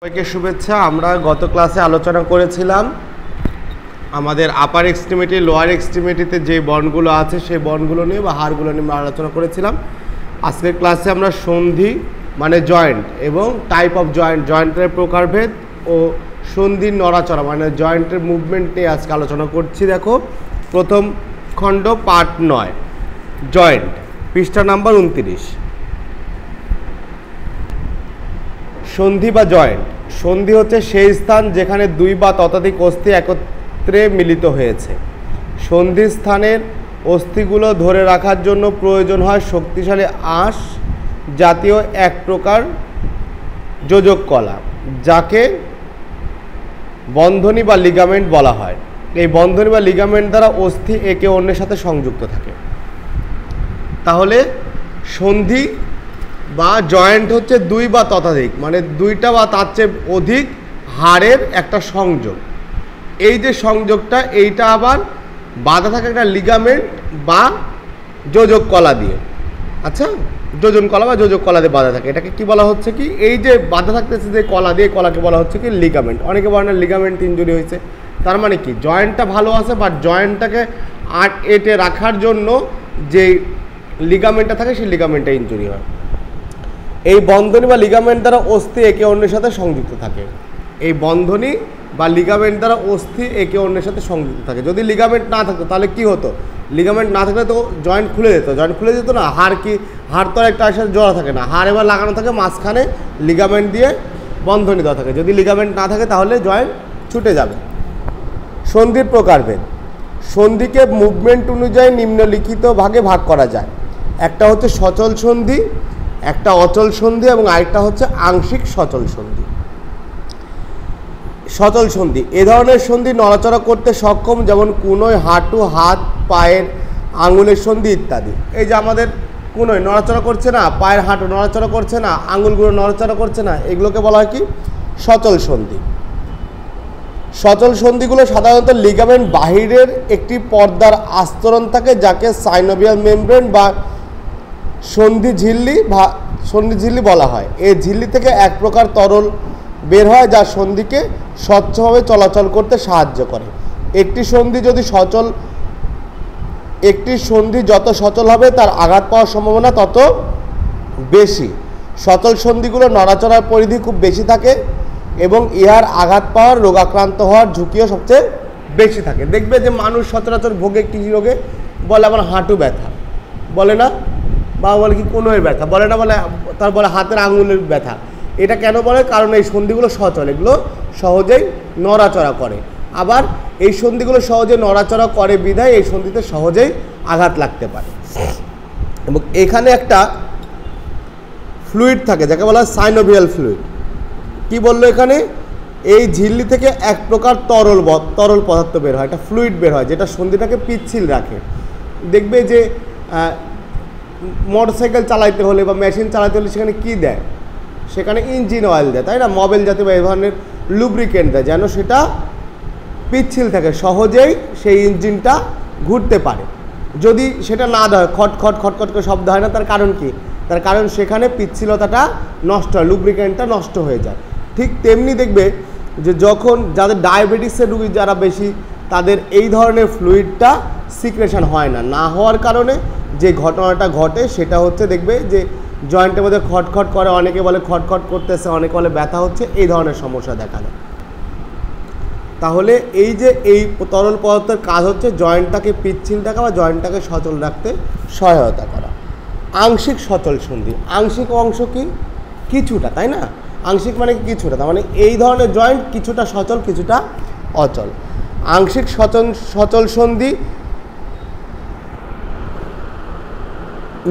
সবাইকে শুভেচ্ছা। আমরা গত ক্লাসে আলোচনা করেছিলাম আমাদের আপার এক্সট্রিমিটি লোয়ার এক্সট্রিমিটিতে যে বন্ডগুলো আছে সেই বন্ডগুলো নিয়ে বা হাড়গুলো নিয়ে আমরা আলোচনা করেছিলাম। আজকের ক্লাসে আমরা সন্ধি মানে জয়েন্ট এবং টাইপ অফ জয়েন্টের প্রকারভেদ ও সন্ধির নড়াচড়া মানে জয়েন্টের মুভমেন্ট নিয়ে আজকে আলোচনা করছি। দেখো প্রথম খণ্ড পার্ট 9 জয়েন্ট, পৃষ্ঠা নাম্বার 29। সন্ধি বা জয়েন্ট। সন্ধি হচ্ছে সেই স্থান যেখানে দুই বা ততোধিক অস্থি একত্রে মিলিত হয়েছে। সন্ধি স্থানের অস্থিগুলো ধরে রাখার জন্য প্রয়োজন হয় শক্তিশালী আঁশ জাতীয় এক প্রকার যোজক কলা, যাকে বন্ধনী বা লিগামেন্ট বলা হয়। এই বন্ধনী বা লিগামেন্ট দ্বারা অস্থি একে অন্যের সাথে সংযুক্ত থাকে। তাহলে সন্ধি বা জয়েন্ট হচ্ছে দুই বা ততোধিক মানে দুইটা বা তার চেয়ে অধিক হাড়ের একটা সংযোগ। এই যে সংযোগটা এইটা আবার বাঁধা থাকে একটা লিগামেন্ট বা যোজক কলা দিয়ে। আচ্ছা, যোজন কলা বা যোজক কলা দিয়ে বাঁধা থাকে। এটাকে কি বলা হচ্ছে কি, এই যে বাঁধা থাকতেছে যে কলা দিয়ে, কলাকে বলা হচ্ছে কি লিগামেন্ট। অনেকে বলে না লিগামেন্ট ইনজুরি হয়েছে, তার মানে কি জয়েন্টটা ভালো আছে বাট জয়েন্টটাকে এঁটে রাখার জন্য যে লিগামেন্টটা থাকে সেই লিগামেন্টটা ইনজুরি হয়। এই বন্ধনী বা লিগামেন্ট দ্বারা অস্থি একে অন্যের সাথে সংযুক্ত থাকে। এই বন্ধনী বা লিগামেন্ট দ্বারা অস্থি একে অন্যের সাথে সংযুক্ত থাকে। যদি লিগামেন্ট না থাকতো তাহলে কি হতো, লিগামেন্ট না থাকলে তো জয়েন্ট খুলে যেত। জয়েন্ট খুলে যেত না, হাড় তো একটা সাথে জোড়া থাকে না, হাড় এবার লাগানো থাকে, মাঝখানে লিগামেন্ট দিয়ে বন্ধনী দেওয়া থাকে। যদি লিগামেন্ট না থাকে তাহলে জয়েন্ট ছুটে যাবে। সন্ধির প্রকারভেদ। সন্ধিকে মুভমেন্ট অনুযায়ী নিম্নলিখিত ভাগে ভাগ করা যায়। একটা হচ্ছে সচল সন্ধি, একটা অচল সন্ধি এবং আরেকটা হচ্ছে আংশিক সচল সন্ধি। সচল সন্ধি এ ধরনের সন্ধি নড়াচড়া করতে সক্ষম, যেমন কুনোয়, হাঁটু, হাত, পায়ের আঙুলের সন্ধি ইত্যাদি। এই যে আমাদের কুনোয় নড়াচড়া করছে না, পায়ের হাঁটু নড়াচড়া করছে না, আঙুলগুলো নড়াচড়া করছে না, এগুলোকে বলা হয় কি সচল সন্ধি। সচল সন্ধিগুলো সাধারণত লিগামেন্ট বাহিরের একটি পর্দার আস্তরণ থাকে, যাকে সাইনোভিয়াল মেমব্রেন বা সন্ধি ঝিল্লি বলা হয়। এই ঝিল্লি থেকে এক প্রকার তরল বের হয় যা সন্ধিকে স্বচ্ছভাবে চলাচল করতে সাহায্য করে। একটি সন্ধি যত সচল হবে তার আঘাত পাওয়ার সম্ভাবনা তত বেশি। সচল সন্ধিগুলো নড়াচড়ার পরিধি খুব বেশি থাকে এবং ইহার আঘাত পাওয়ার, রোগাক্রান্ত হওয়ার ঝুঁকিও সবচেয়ে বেশি থাকে। দেখবে যে মানুষ সচরাচর ভোগে কী রোগে, বলে আমার হাঁটু ব্যথা, বলে না, বা বলে কি কোনোর ব্যথা, বলে না, বলে তার বলে হাতের আঙুলের ব্যথা। এটা কেন বলে, কারণ এই সন্ধিগুলো সচল, এগুলো সহজেই নড়াচড়া করে। আবার এই সন্ধিগুলো সহজে নড়াচড়া করে বিধায় এই সন্ধিতে সহজেই আঘাত লাগতে পারে। এবং এখানে একটা ফ্লুইড থাকে যাকে বলা হয় সাইনোভিয়াল ফ্লুইড। কি বললো এখানে, এই ঝিল্লি থেকে এক প্রকার তরল পদার্থ বের হয়, একটা ফ্লুইড বের হয় যেটা সন্ধিটাকে পিচ্ছিল রাখে। দেখবে যে মোটরসাইকেল চালাইতে হলে বা মেশিন চালাতে হলে সেখানে কি দেয়, সেখানে ইঞ্জিন অয়েল দেয়, তাই না, মোবিল জাতীয় বা এই ধরনের লুব্রিকেন্ট দেয় যেন সেটা পিচ্ছিল থাকে, সহজেই সেই ইঞ্জিনটা ঘুরতে পারে। যদি সেটা না দেয়, খটখট করে শব্দ হয় না, তার কারণ কি, তার কারণ সেখানে পিচ্ছিলতাটা নষ্ট হয়, লুব্রিকেন্টটা নষ্ট হয়ে যায়। ঠিক তেমনি দেখবে যে যখন যাদের ডায়াবেটিসের রুগী যারা বেশি, তাদের এই ধরনের ফ্লুইডটা সিক্রেশন হয় না হওয়ার কারণে যে ঘটনাটা ঘটে সেটা হচ্ছে দেখবে যে জয়েন্টের মধ্যে খটখট করে, অনেকে বলে খটখট করতেছে, অনেকে বলে ব্যথা হচ্ছে, এই ধরনের সমস্যা দেখা দেয়। তাহলে এই যে এই তরল পদার্থের কাজ হচ্ছে জয়েন্টটাকে পিচ্ছিল রাখা বা জয়েন্টটাকে সচল রাখতে সহায়তা করা। আংশিক সচল সন্ধি। আংশিক অংশ কি কিছুটা, তাই না, আংশিক মানে কিছুটা, তার মানে এই ধরনের জয়েন্ট কিছুটা সচল কিছুটা অচল। আংশিক সচল সন্ধি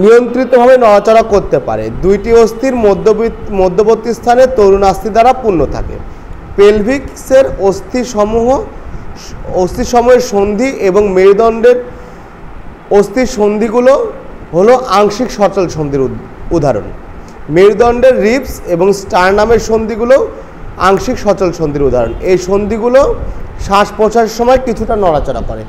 নিয়ন্ত্রিতভাবে নড়াচড়া করতে পারে। দুইটি অস্থির মধ্যবর্তী স্থানে তরুণাস্থি দ্বারা পূর্ণ থাকে। পেলভিক্সের অস্থিসমূহের সন্ধি এবং মেরুদণ্ডের অস্থির সন্ধিগুলো হলো আংশিক সচল সন্ধির উদাহরণ। মেরুদণ্ডের রিবস এবং স্টার্নামের সন্ধিগুলো আংশিক সচল সন্ধির উদাহরণ। এই সন্ধিগুলো শ্বাস প্রশ্বাসের সময় কিছুটা নড়াচড়া করে।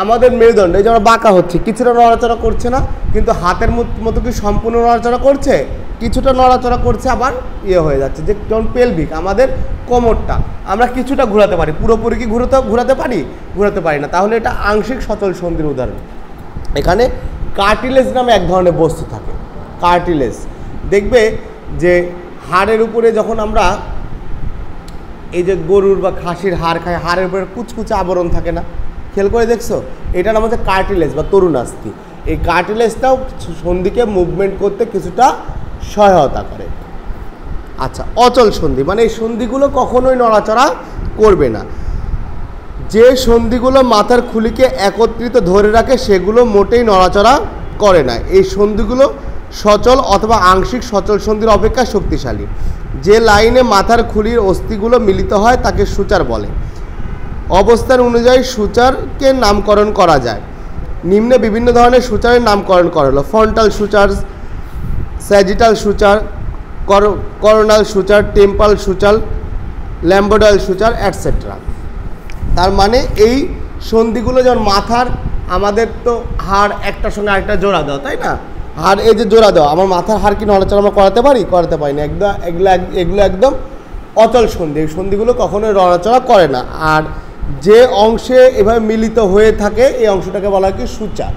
আমাদের মেরুদণ্ড, এই যে আমরা বাঁকা হচ্ছে, কিছুটা নড়াচড়া করছে না, কিন্তু হাতের মতো কি সম্পূর্ণ নড়াচড়া করছে? কিছুটা নড়াচড়া করছে, আবার ইয়ে হয়ে যাচ্ছে। যে যেমন পেলভিক, আমাদের কোমরটা আমরা কিছুটা ঘোরাতে পারি, পুরোপুরি কি ঘোরাতে পারি? ঘোরাতে পারি না। তাহলে এটা আংশিক সচল সন্ধির উদাহরণ। এখানে কার্টিলেজ নামে এক ধরনের বস্তু থাকে, কার্টিলেজ। দেখবে যে হাড়ের উপরে যখন আমরা এই যে গরুর বা খাসির হাড় খাই, হাড়ের উপরে কুচকুচে আবরণ থাকে না, খেয়াল করে দেখছো? এটার নাম হচ্ছে কার্টিলেজ বা তরুণাস্থি। এই কার্টিলেজটাও সন্ধিকে মুভমেন্ট করতে কিছুটা সহায়তা করে। আচ্ছা, অচল সন্ধি মানে এই সন্ধিগুলো কখনোই নড়াচড়া করবে না। যে সন্ধিগুলো মাথার খুলিকে একত্রিত ধরে রাখে সেগুলো মোটেই নড়াচড়া করে না। এই সন্ধিগুলো সচল অথবা আংশিক সচল সন্ধির অপেক্ষা শক্তিশালী। যে লাইনে মাথার খুলির অস্থিগুলো মিলিত হয় তাকে সূচার বলে। অবস্থান অনুযায়ী সূচারকে নামকরণ করা যায়। নিম্নে বিভিন্ন ধরনের সূচারের নামকরণ করা হলো: frontal suture, sagittal suture, coronal suture, temporal suture, lambdoidal suture, etcetera. তার মানে এই সন্ধিগুলো যেমন মাথার, আমাদের তো হাড় একটার সঙ্গে আরেকটা জোড়া দেওয়া, তাই না? হাড় এই যে জোড়া দেওয়া, আমার মাথার হাড় কি নড়াচড়া আমরা করাতে পারি? করাতে পারি না। এগুলো একদম অচল সন্ধি। এই সন্ধিগুলো কখনোই নড়াচড়া করে না। আর যে অংশে এভাবে মিলিত হয়ে থাকে এই অংশটাকে বলা হয় কি সূচার।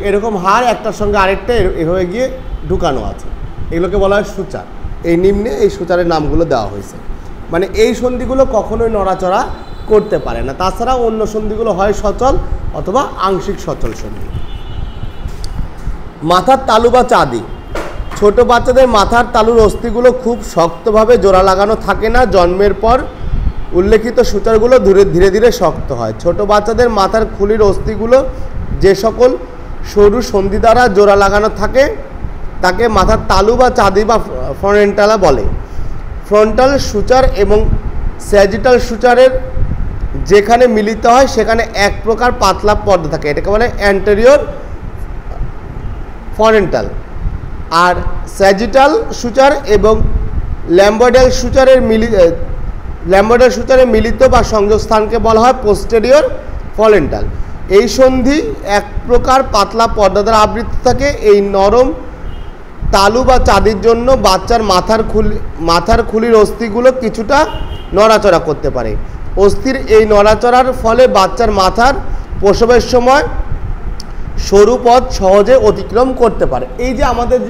এরকম হাড় একটার সঙ্গে আরেকটা এভাবে গিয়ে ঢুকানো আছে, এগুলোকে বলা হয় সূচার। এই নিম্নে এই সূচারের নামগুলো দেওয়া হয়েছে। মানে এই সন্ধিগুলো কখনোই নড়াচড়া করতে পারে না। তাছাড়া অন্য সন্ধিগুলো হয় সচল অথবা আংশিক সচল সন্ধি। মাথার তালু বা চাঁদি। ছোট বাচ্চাদের মাথার তালুর অস্থিগুলো খুব শক্তভাবে জোড়া লাগানো থাকে না। জন্মের পর উল্লেখিত সূচারগুলো ধীরে ধীরে শক্ত হয়। ছোট বাচ্চাদের মাথার খুলির অস্থিগুলো যে সকল সরু সন্ধি দ্বারা জোড়া লাগানো থাকে তাকে মাথার তালু বা চাঁদি বা ফ্রন্টালা বলে। ফ্রন্টাল সূচার এবং স্যাজিটাল সূচারের যেখানে মিলিত হয় সেখানে এক প্রকার পাতলা পর্দা থাকে, এটাকে বলে অ্যান্টেরিয়র ফ্রন্টাল। আর স্যাজিটাল সূচার এবং ল্যাম্বোডাল সূচারের মিলিত বা সংযোগস্থানকে বলা হয় পোস্টেরিয়র ফ্রন্টাল। এই সন্ধি এক প্রকার পাতলা পর্দা দ্বারা আবৃত থাকে। এই নরম তালু বা চাঁদির জন্য বাচ্চার মাথার খুলির অস্থিগুলো কিছুটা নড়াচড়া করতে পারে। অস্থির এই নড়াচড়ার ফলে বাচ্চার মাথার প্রসবের সময় সরু পথ সহজে অতিক্রম করতে পারে। এই যে আমাদের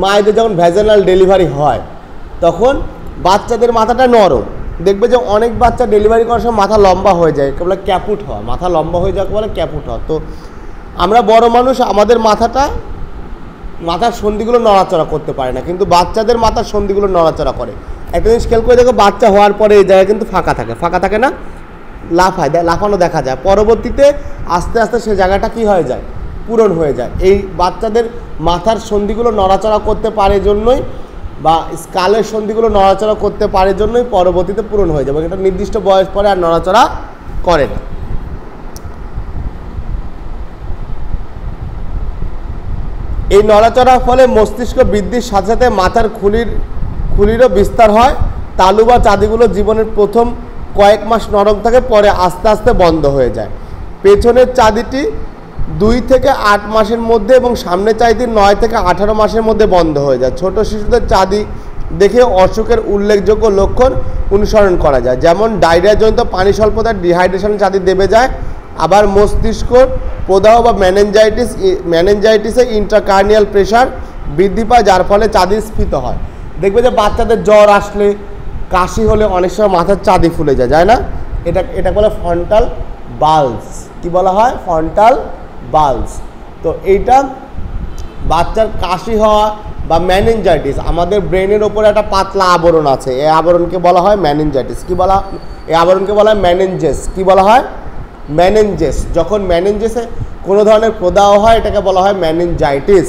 মায়েদের যখন ভ্যাজানাল ডেলিভারি হয় তখন বাচ্চাদের মাথাটা নরম, দেখবে যে অনেক বাচ্চা ডেলিভারি করার সময় মাথা লম্বা হয়ে যায়, বলে ক্যাপুট হওয়া, মাথা লম্বা হয়ে যাওয়াকে বলে ক্যাপুট হওয়া। তো আমরা বড় মানুষ, আমাদের মাথার সন্ধিগুলো নড়াচড়া করতে পারে না, কিন্তু বাচ্চাদের মাথার সন্ধিগুলো নড়াচড়া করে। একটা জিনিস খেয়াল করে দেখো, বাচ্চা হওয়ার পরে এই জায়গায় কিন্তু ফাঁকা থাকে না, লাফানো দেখা যায়। পরবর্তীতে আস্তে আস্তে সে জায়গাটা কি হয়ে যায়, পূরণ হয়ে যায়। এই বাচ্চাদের মাথার সন্ধিগুলো নড়াচড়া করতে পারে জন্যই, বা স্কালের সন্ধিগুলো নড়াচড়া করতে পারে জন্যই পরবর্তীতে পূরণ হয়ে যাবে। এটা নির্দিষ্ট বয়স পরে আর নড়াচড়া করে না। এই নড়াচড়ার ফলে মস্তিষ্ক বৃদ্ধির সাথে সাথে মাথার খুলিরও বিস্তার হয়। তালু বা চাঁদিগুলো জীবনের প্রথম কয়েক মাস নরম থাকে, পরে আস্তে আস্তে বন্ধ হয়ে যায়। পেছনের চাঁদিটি 2 থেকে 8 মাসের মধ্যে এবং সামনের চাঁদিটি 9 থেকে 18 মাসের মধ্যে বন্ধ হয়ে যায়। ছোট শিশুদের চাঁদি দেখে অসুখের উল্লেখযোগ্য লক্ষণ অনুসরণ করা যায়, যেমন ডায়রিয়াজনিত পানি স্বল্পতার ডিহাইড্রেশন চাঁদি দেবে যায়। আবার মস্তিষ্ক প্রদাহ বা ম্যানেঞ্জাইটিসে ইন্ট্রাকার্নিয়াল প্রেশার বৃদ্ধি পায়, যার ফলে চাঁদি স্ফীত হয়। দেখবে যে বাচ্চাদের জ্বর আসলে, কাশি হলে অনেক সময় মাথার চাঁদি ফুলে যায় না? এটা বলে ফ্রন্টাল বালস। কি বলা হয়? ফ্রন্টাল বালস। তো এইটা বাচ্চার কাশি হওয়া বা ম্যানেঞ্জাইটিস, আমাদের ব্রেনের ওপরে একটা পাতলা আবরণ আছে, এই আবরণকে বলা হয় ম্যানেঞ্জাইটিস। এই আবরণকে বলা হয় ম্যানেঞ্জেস। কি বলা হয়? ম্যানেঞ্জেস। যখন ম্যানেঞ্জেসে কোনো ধরনের প্রদাহ হয় এটাকে বলা হয় ম্যানেঞ্জাইটিস।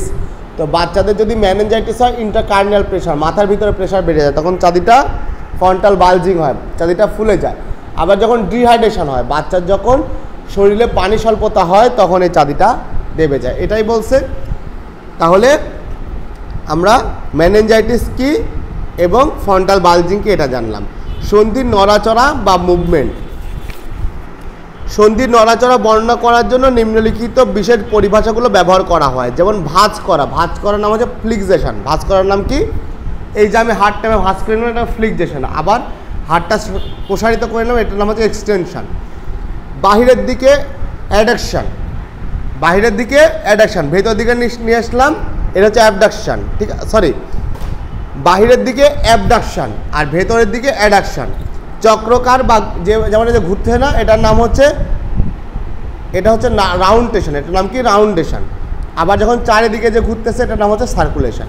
তো বাচ্চাদের যদি ম্যানেঞ্জাইটিস হয়, ইন্ট্রাকার্নিয়াল প্রেশার, মাথার ভিতরে প্রেশার বেড়ে যায়, তখন চাঁদিটা ফ্রন্টাল বালজিং হয়, চাঁদিটা ফুলে যায়। আবার যখন ডিহাইড্রেশন হয়, বাচ্চার যখন শরীরে পানি স্বল্পতা হয়, তখন এই চাঁদিটা দেবে যায়। এটাই বলছে। তাহলে আমরা মেনেঞ্জাইটিস কি এবং ফ্রন্টাল বালজিং কি এটা জানলাম। সন্ধির নড়াচড়া বা মুভমেন্ট। সন্ধির নড়াচড়া বর্ণনা করার জন্য নিম্নলিখিত বিশেষ পরিভাষাগুলো ব্যবহার করা হয়। যেমন ভাঁজ করার নাম হচ্ছে ফ্লিক্সেশন। ভাঁজ করার নাম কি? এই যে আমি হাতটা ভাঁজ করে নিলাম, এটা ফ্লিক্সেশন। আবার হাতটা প্রসারিত করে নিলাম, এটার নাম হচ্ছে এক্সটেনশন। বাহিরের দিকে অ্যাডাকশন, ভেতর দিকে নিয়ে আসলাম, এটা হচ্ছে অ্যাবডাকশন। ঠিক আছে, সরি, বাহিরের দিকে অ্যাবডাকশন আর ভেতরের দিকে অ্যাডাকশন। চক্রকার বা যেমন যে ঘুরতে হয় না, এটা হচ্ছে রাউন্ডেশন। এটার নাম কি? রাউন্ডেশন। আবার যখন চারিদিকে যে ঘুরতেছে, এটার নাম হচ্ছে সার্কুলেশন।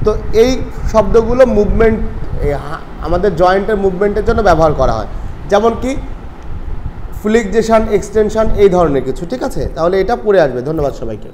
তো এই শব্দগুলো মুভমেন্ট, আমাদের জয়েন্টের মুভমেন্টের জন্য ব্যবহার করা হয়। যেমন কি ফ্লিক্সেশন, এক্সটেনশন, এই ধরনের কিছু। ঠিক আছে, তাহলে এটা পড়ে আসবে। ধন্যবাদ সবাইকে।